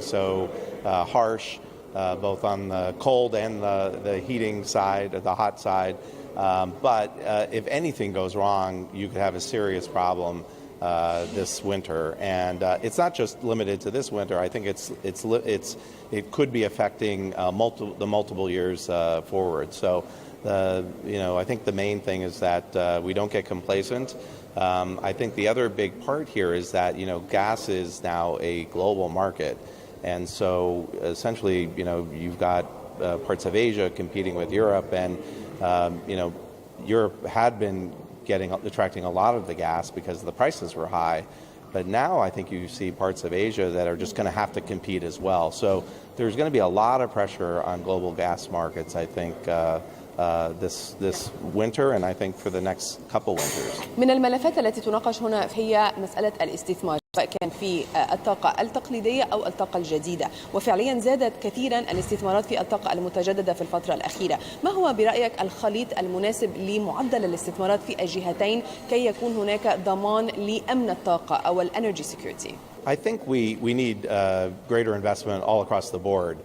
so harsh, both on the cold and the heating side, or the hot side. But if anything goes wrong, you could have a serious problem this winter. And it's not just limited to this winter. I think it could be affecting the multiple years forward. So I think the main thing is that we don't get complacent. I think the other big part here is that gas is now a global market. And so essentially, you've got parts of Asia competing with Europe, and Europe had been attracting a lot of the gas because the prices were high. But now I think you see parts of Asia that are just going to have to compete as well. So there's going to be a lot of pressure on global gas markets, I think, this winter, and I think for the next couple winters. من الملفات التي تناقش هنا هي مسألة الاستثمار، سواء كان في الطاقة التقليدية أو الطاقة الجديدة، وفعليا زادت كثيرا الاستثمارات في الطاقة المتجددة في الفترة الأخيرة. ما هو برأيك الخليط المناسب لمعدل الاستثمارات في الجهتين كي يكون هناك ضمان لأمن الطاقة أو الانرجي سيكيورتي؟ I think we need greater investment all across the board.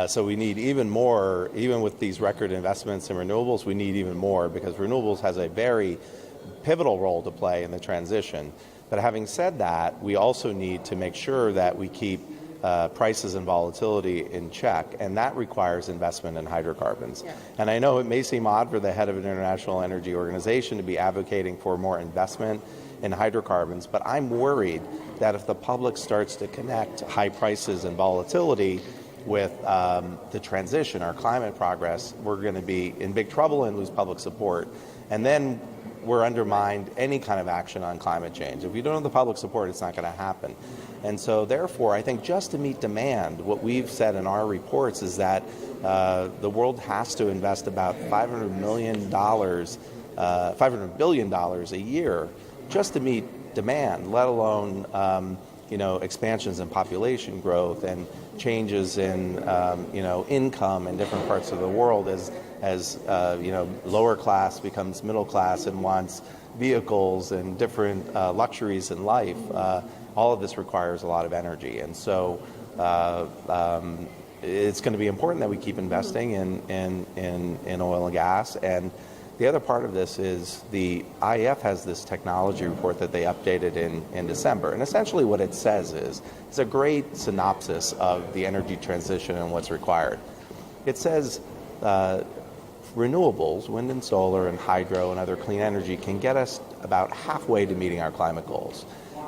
So we need even more, even with these record investments in renewables, we need even more, because renewables has a very pivotal role to play in the transition. But having said that, we also need to make sure that we keep prices and volatility in check, and that requires investment in hydrocarbons. Yeah. And I know it may seem odd for the head of an international energy organization to be advocating for more investment in hydrocarbons, but I'm worried that if the public starts to connect high prices and volatility with the transition, our climate progress, we're going to be in big trouble and lose public support. And then we're undermined any kind of action on climate change. If we don't have the public support, it's not going to happen. And so therefore, I think just to meet demand, what we've said in our reports is that the world has to invest about $500 billion a year just to meet demand, let alone expansions in population growth and changes in income in different parts of the world as lower class becomes middle class and wants vehicles and different luxuries in life. All of this requires a lot of energy, and so it's going to be important that we keep investing in oil and gas. And the other part of this is the IEF has this technology report that they updated in December. And essentially what it says is, it's a great synopsis of the energy transition and what's required. It says renewables, wind and solar and hydro and other clean energy, can get us about halfway to meeting our climate goals.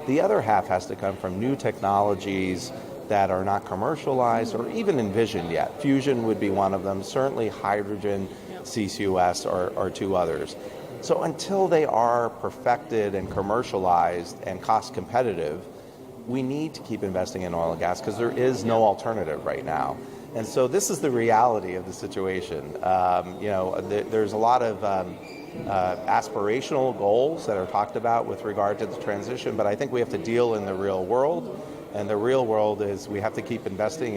The other half has to come from new technologies that are not commercialized or even envisioned yet. Fusion would be one of them, certainly hydrogen, CCUS or two others. So until they are perfected and commercialized and cost competitive, we need to keep investing in oil and gas because there is no alternative right now. And so this is the reality of the situation. There's a lot of aspirational goals that are talked about with regard to the transition, but I think we have to deal in the real world. And the real world is we have to keep investing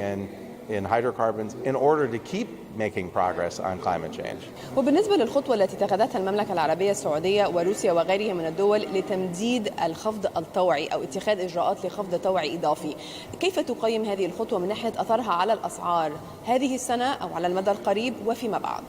in hydrocarbons in order to keep making progress on climate change. وبالنسبة للخطوة التي اتخذتها المملكة العربية السعودية وروسيا وغيرها من الدول لتمديد الخفض الطوعي أو اتخاذ إجراءات لخفض طوعي إضافي، كيف تقيم هذه الخطوة من ناحية أثرها على الأسعار هذه السنة أو على المدى القريب وفيما بعد؟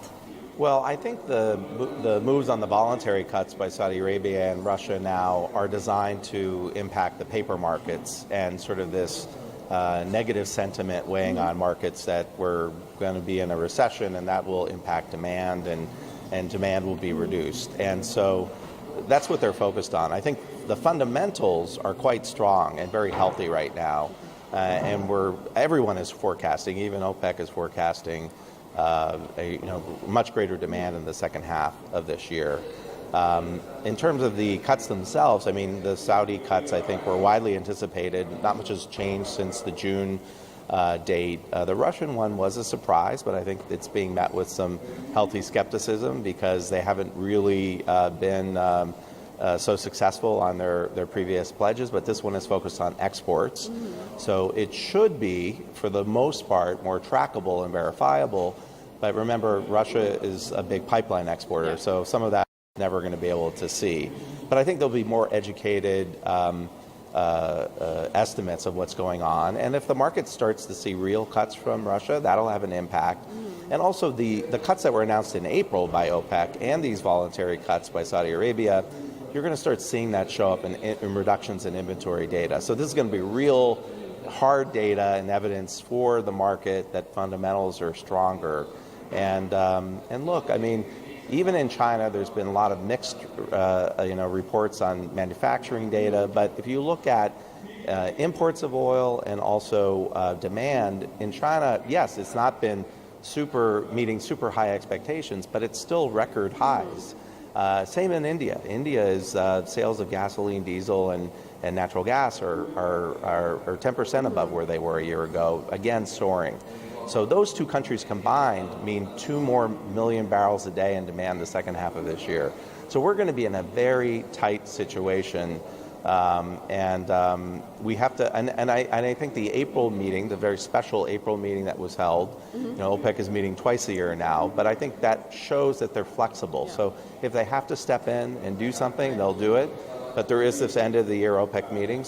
Well, I think the moves on the voluntary cuts by Saudi Arabia and Russia now are designed to impact the paper markets and sort of this negative sentiment weighing on markets that we're going to be in a recession and that will impact demand and demand will be reduced. And so that's what they're focused on. I think the fundamentals are quite strong and very healthy right now. And everyone is forecasting, even OPEC is forecasting much greater demand in the second half of this year. In terms of the cuts themselves, I mean, the Saudi cuts, I think, were widely anticipated. Not much has changed since the June date. The Russian one was a surprise, but I think it's being met with some healthy skepticism because they haven't really been so successful on their previous pledges, but this one is focused on exports. So it should be, for the most part, more trackable and verifiable. But remember, Russia is a big pipeline exporter, so some of that is never going to be able to see. But I think there'll be more educated estimates of what's going on. And if the market starts to see real cuts from Russia, that'll have an impact. And also the cuts that were announced in April by OPEC and these voluntary cuts by Saudi Arabia, you're going to start seeing that show up in reductions in inventory data. So this is going to be real hard data and evidence for the market that fundamentals are stronger. And look, I mean, even in China, there's been a lot of mixed, reports on manufacturing data. But if you look at imports of oil and also demand in China, yes, it's not been meeting super high expectations, but it's still record highs. Same in India. India's sales of gasoline, diesel, and natural gas are 10% above where they were a year ago, again soaring. So those two countries combined mean 2 more million barrels a day in demand the second half of this year. So we're going to be in a very tight situation, we have to. And I think the April meeting, the very special April meeting that was held, OPEC is meeting twice a year now, but I think that shows that they're flexible. Yeah. So if they have to step in and do something, they'll do it. But there is this end of the year OPEC meeting.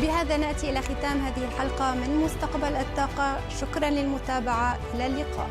بهذا نأتي إلى ختام هذه الحلقة من مستقبل الطاقة. شكرا للمتابعة، إلى اللقاء.